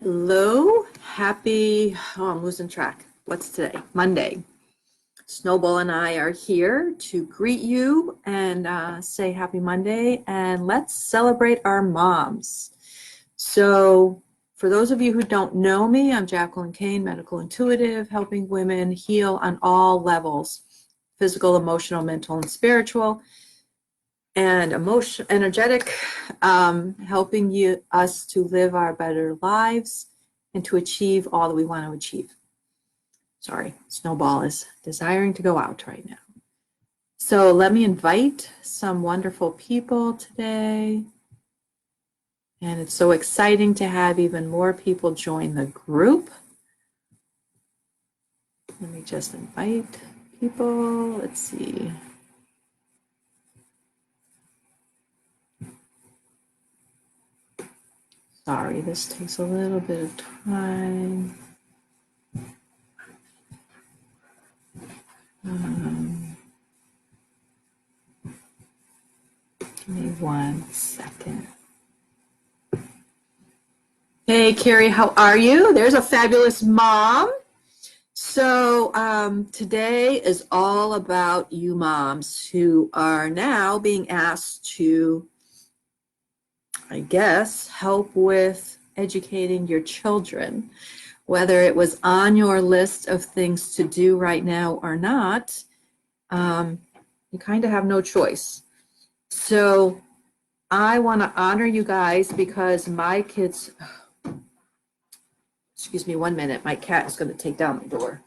Hello, I'm losing track. What's today? Monday. Snowball and I are here to greet you and say happy Monday, and let's celebrate our moms. So, for those of you who don't know me, I'm Jacqueline Kane, medical intuitive, helping women heal on all levels: physical, emotional, mental, and spiritual, and energetic, helping us to live our better lives and to achieve all that we want to achieve. Sorry, Snowball is desiring to go out right now. So let me invite some wonderful people today. And it's so exciting to have even more people join the group. Let me just invite people. Let's see. Sorry, this takes a little bit of time. Give me 1 second. Hey, Carrie, how are you? There's a fabulous mom. So today is all about you moms who are now being asked to, I guess, help with educating your children. Whether it was on your list of things to do right now or not, you kind of have no choice. So I want to honor you guys because my kids, excuse me 1 minute, my cat is going to take down the door.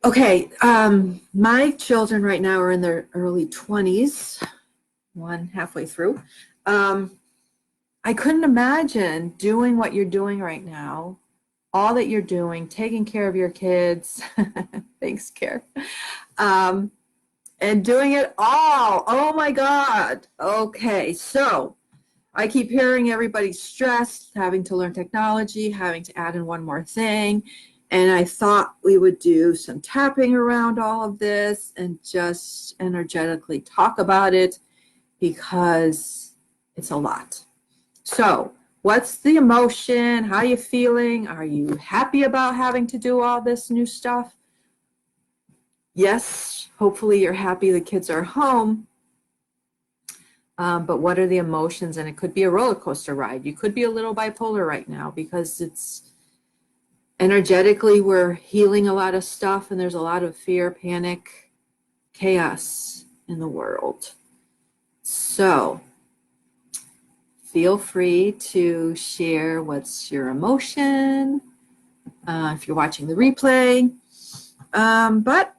Okay, my children right now are in their early 20s, one halfway through. I couldn't imagine doing what you're doing right now, all that you're doing, taking care of your kids. Thanks, Care. And doing it all. Oh my God. Okay, so I keep hearing everybody's stressed, having to learn technology, having to add in one more thing. And I thought we would do some tapping around all of this and just energetically talk about it because it's a lot. So, what's the emotion? How are you feeling? Are you happy about having to do all this new stuff? Yes, hopefully you're happy the kids are home. But what are the emotions? And it could be a roller coaster ride. You could be a little bipolar right now because it's energetically, we're healing a lot of stuff and there's a lot of fear, panic, chaos in the world. So feel free to share what's your emotion if you're watching the replay. But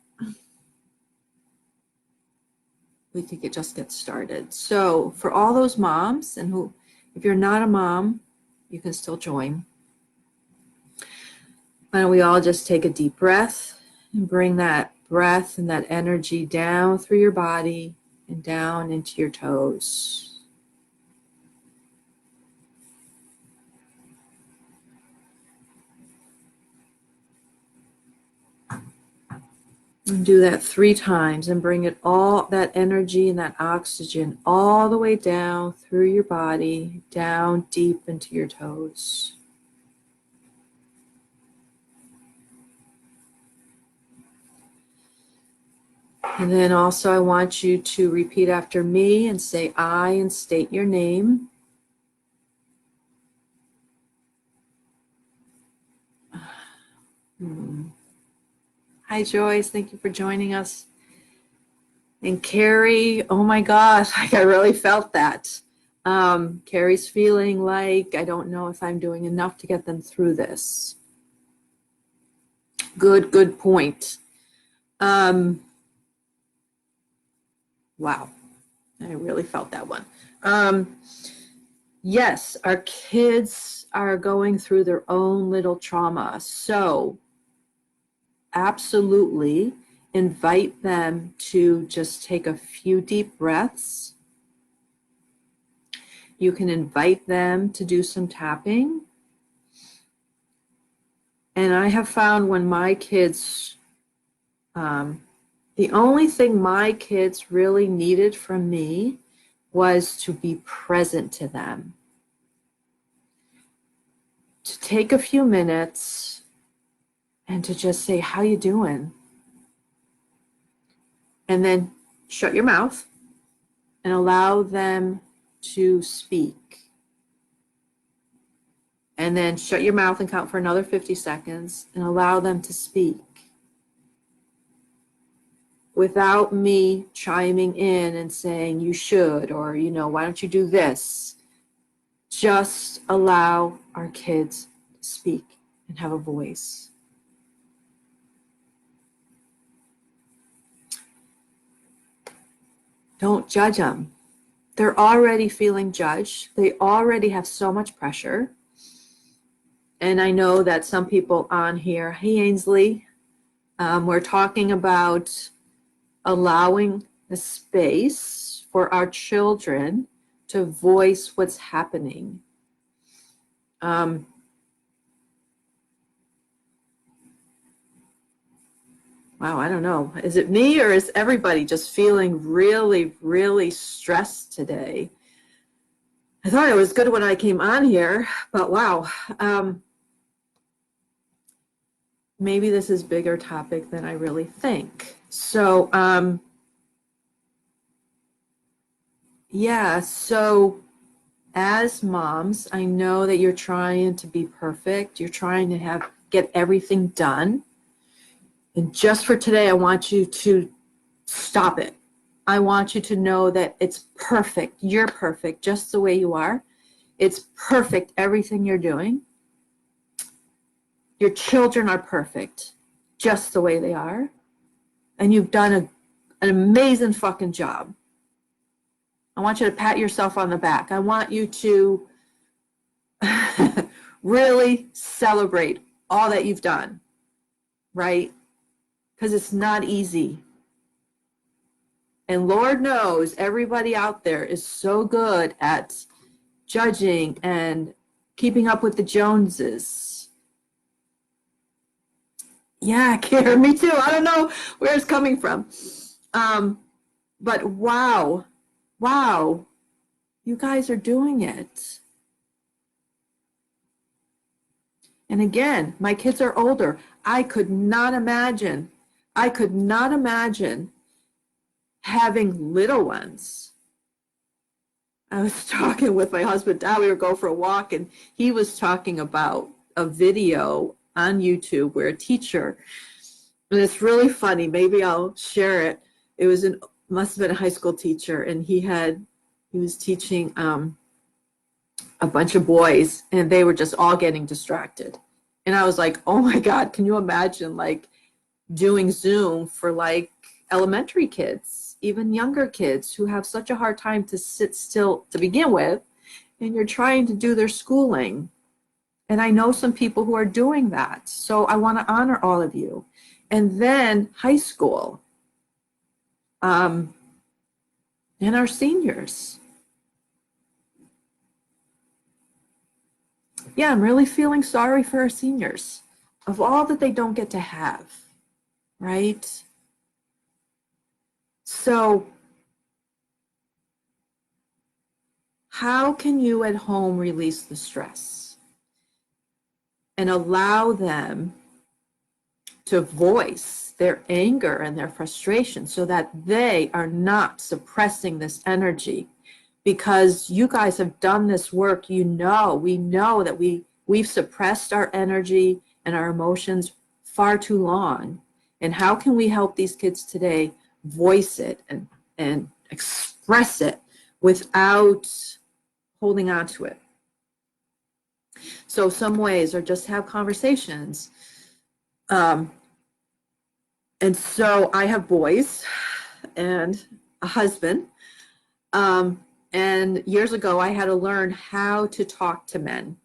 we could just get started. So for all those moms, and who, if you're not a mom, you can still join. Why don't we all just take a deep breath and bring that breath and that energy down through your body and down into your toes. And do that 3 times and bring it all, that energy and that oxygen all the way down through your body, down deep into your toes. And then also I want you to repeat after me and say I and state your name. Hi Joyce, thank you for joining us. And Carrie, oh my gosh, like I really felt that. Carrie's feeling like I don't know if I'm doing enough to get them through this. Good point. Wow, I really felt that one. Yes, our kids are going through their own little trauma. So absolutely invite them to just take a few deep breaths. You can invite them to do some tapping. And I have found when my kids The only thing my kids really needed from me was to be present to them. To take a few minutes and to just say, how you doing? And then shut your mouth and allow them to speak. And then shut your mouth and count for another 50 seconds and allow them to speak. Without me chiming in and saying, you should, or, why don't you do this? Just allow our kids to speak and have a voice. Don't judge them. They're already feeling judged. They already have so much pressure. And I know that some people on here, hey Ainsley, we're talking about allowing the space for our children to voice what's happening. Wow, I don't know. Is it me or is everybody just feeling really, really stressed today? I thought it was good when I came on here, but wow. Maybe this is a bigger topic than I really think. So, yeah, so as moms, I know that you're trying to be perfect. You're trying to get everything done. And just for today, I want you to stop it. I want you to know that it's perfect. You're perfect just the way you are. It's perfect, everything you're doing. Your children are perfect just the way they are. And you've done an amazing fucking job. I want you to pat yourself on the back. I want you to really celebrate all that you've done, right? Because it's not easy. And Lord knows everybody out there is so good at judging and keeping up with the Joneses. Yeah, Karen, me too. I don't know where it's coming from. But wow, you guys are doing it. And again, my kids are older. I could not imagine having little ones. I was talking with my husband, we were going for a walk, and he was talking about a video on YouTube where a teacher, and it's really funny, maybe I'll share it. It was must have been a high school teacher, and he was teaching a bunch of boys, and they were just all getting distracted. And I was like, oh my God, can you imagine like doing Zoom for like elementary kids, even younger kids who have such a hard time to sit still to begin with, and you're trying to do their schooling. And I know some people who are doing that. So I want to honor all of you. And then high school, and our seniors. Yeah, I'm really feeling sorry for our seniors of all that they don't get to have, right? So how can you at home release the stress and allow them to voice their anger and their frustration so that they are not suppressing this energy? Because you guys have done this work, we know that we've suppressed our energy and our emotions far too long. And how can we help these kids today voice it and express it without holding on to it? So some ways are just have conversations. And so I have boys and a husband. And years ago, I had to learn how to talk to men,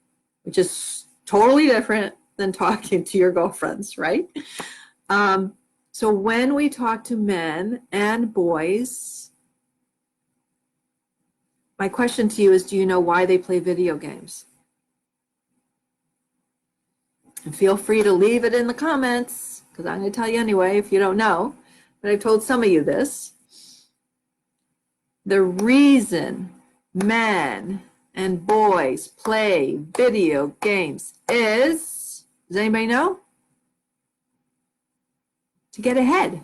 which is totally different than talking to your girlfriends, right? So when we talk to men and boys, my question to you is, do you know why they play video games? And feel free to leave it in the comments, because I'm going to tell you anyway if you don't know. but I've told some of you this. The reason men and boys play video games is, does anybody know? To get ahead.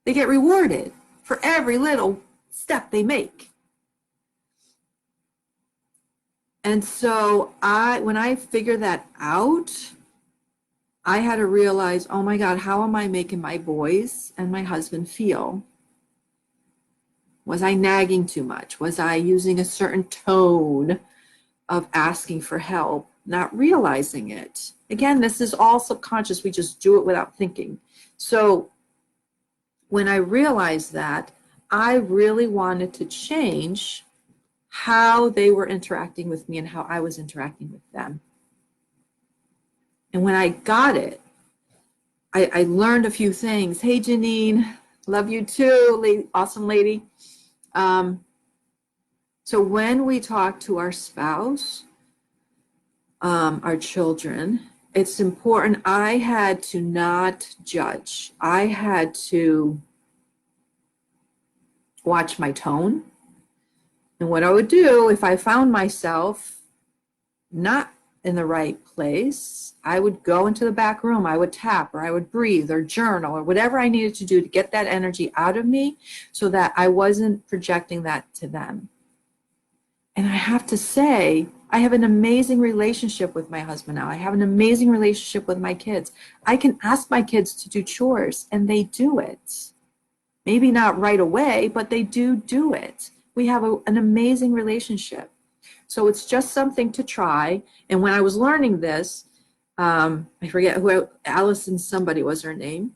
They get rewarded for every little step they make. And so when I figured that out, I had to realize, oh my God, how am I making my boys and my husband feel? Was I nagging too much? Was I using a certain tone of asking for help, not realizing it? Again, this is all subconscious. We just do it without thinking. So when I realized that, I really wanted to change how they were interacting with me and how I was interacting with them. And when I got it, I learned a few things. Hey, Janine, love you too, awesome lady. So when we talk to our spouse, our children, it's important. I had to not judge. I had to watch my tone. And what I would do if I found myself not in the right place, I would go into the back room, I would tap, or I would breathe or journal or whatever I needed to do to get that energy out of me so that I wasn't projecting that to them. And I have to say, I have an amazing relationship with my husband now. I have an amazing relationship with my kids. I can ask my kids to do chores and they do it. Maybe not right away, but they do it. We have an amazing relationship. So it's just something to try. And when I was learning this, I forget who, Allison somebody was her name.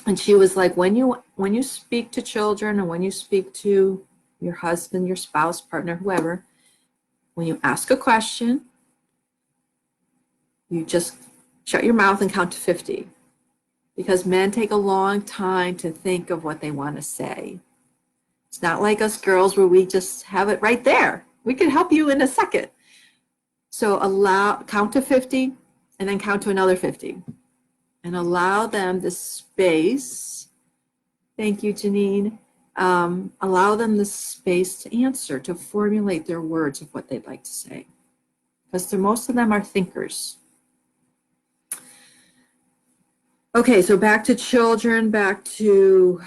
And she was like, when you speak to children and when you speak to your husband, your spouse, partner, whoever, when you ask a question, you just shut your mouth and count to 50. Because men take a long time to think of what they want to say. It's not like us girls where we just have it right there. We can help you in a second. So count to 50 and then count to another 50 and allow them the space. Thank you, Janine. Allow them the space to answer, to formulate their words of what they'd like to say. Because most of them are thinkers. Okay, so back to children, back to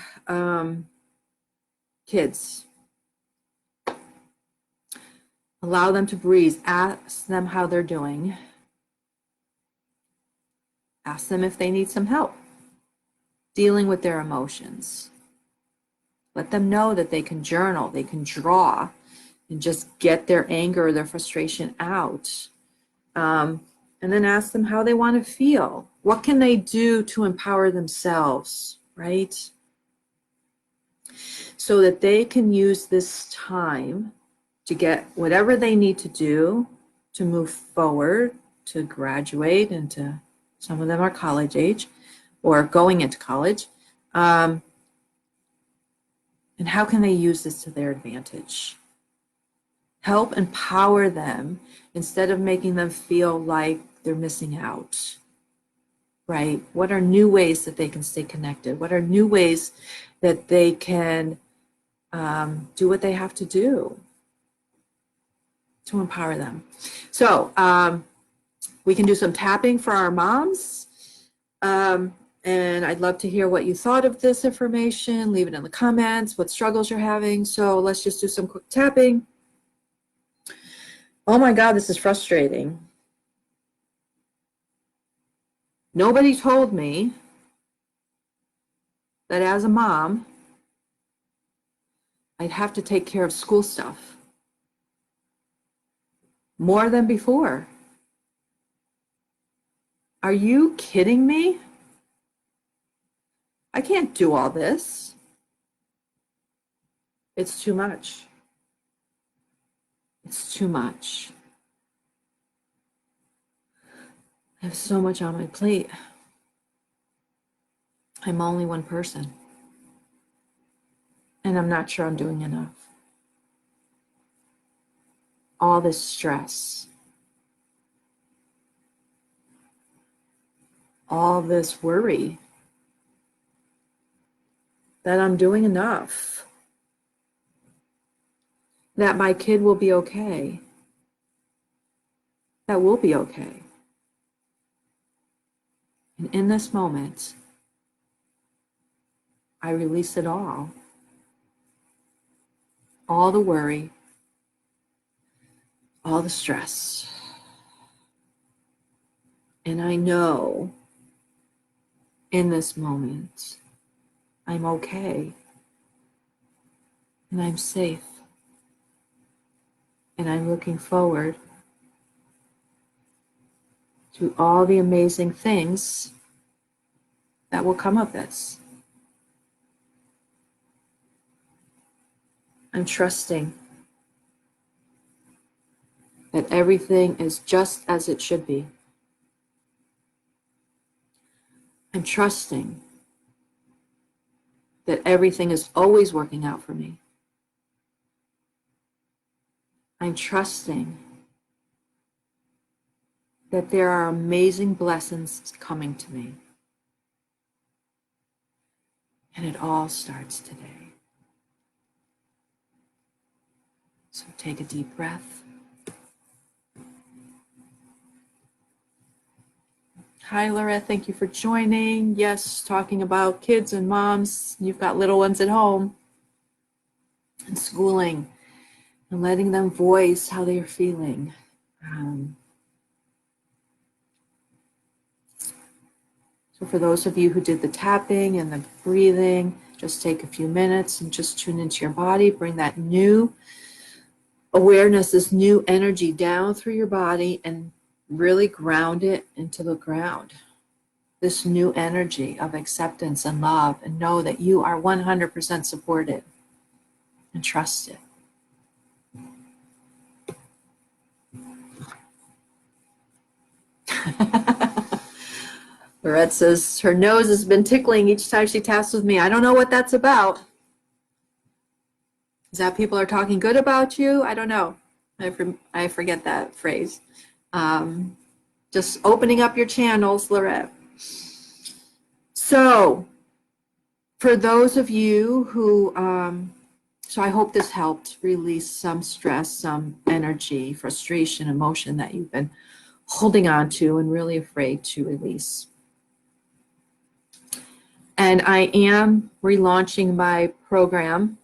kids. Allow them to breathe. Ask them how they're doing. Ask them if they need some help dealing with their emotions. Let them know that they can journal, they can draw, and just get their anger or their frustration out. And then ask them how they want to feel. What can they do to empower themselves, right? So that they can use this time to get whatever they need to do to move forward, to graduate, and to, some of them are college age or going into college. And how can they use this to their advantage? Help empower them instead of making them feel like they're missing out, right? What are new ways that they can stay connected? What are new ways that they can do what they have to do to empower them? So we can do some tapping for our moms. And I'd love to hear what you thought of this information. Leave it in the comments, what struggles you're having. So let's just do some quick tapping. Oh my God, this is frustrating. Nobody told me that as a mom, I'd have to take care of school stuff more than before. Are you kidding me? I can't do all this. It's too much. It's too much. I have so much on my plate. I'm only one person. And I'm not sure I'm doing enough. All this stress. All this worry. that I'm doing enough, that my kid will be okay, that we'll be okay. And in this moment, I release it all the worry, all the stress. And I know in this moment, I'm okay, and I'm safe, and I'm looking forward to all the amazing things that will come of this. I'm trusting that everything is just as it should be. I'm trusting that everything is always working out for me. I'm trusting that there are amazing blessings coming to me. And it all starts today. So take a deep breath. Hi, Laura. Thank you for joining. Yes, talking about kids and moms. You've got little ones at home and schooling and letting them voice how they are feeling. So for those of you who did the tapping and the breathing, just take a few minutes and just tune into your body. Bring that new awareness, this new energy down through your body and really ground it into the ground. This new energy of acceptance and love, and know that you are 100% supported and trust it. Lorette says her nose has been tickling each time she taps with me. I don't know what that's about. Is that people are talking good about you? I don't know. I forget that phrase. Just opening up your channels, Lorette. So, for those of you who, so I hope this helped release some stress, some energy, frustration, emotion that you've been holding on to and really afraid to release. And I am relaunching my program.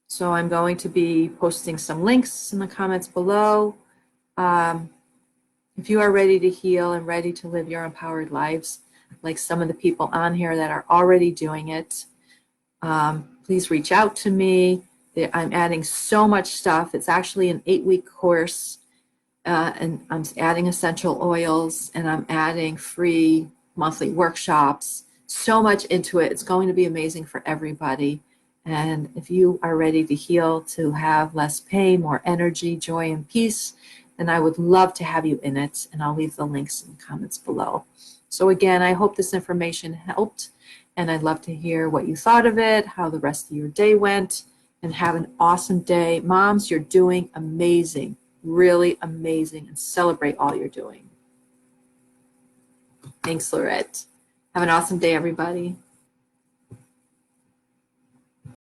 So I'm going to be posting some links in the comments below. If you are ready to heal and ready to live your empowered lives, like some of the people on here that are already doing it, please reach out to me. I'm adding so much stuff. It's actually an 8-week course, and I'm adding essential oils, and I'm adding free monthly workshops. So much into it. It's going to be amazing for everybody. And if you are ready to heal, to have less pain, more energy, joy, and peace, then I would love to have you in it. And I'll leave the links in the comments below. So again, I hope this information helped. And I'd love to hear what you thought of it, how the rest of your day went, and have an awesome day. Moms, you're doing amazing, really amazing, and celebrate all you're doing. Thanks, Lorette. Have an awesome day, everybody.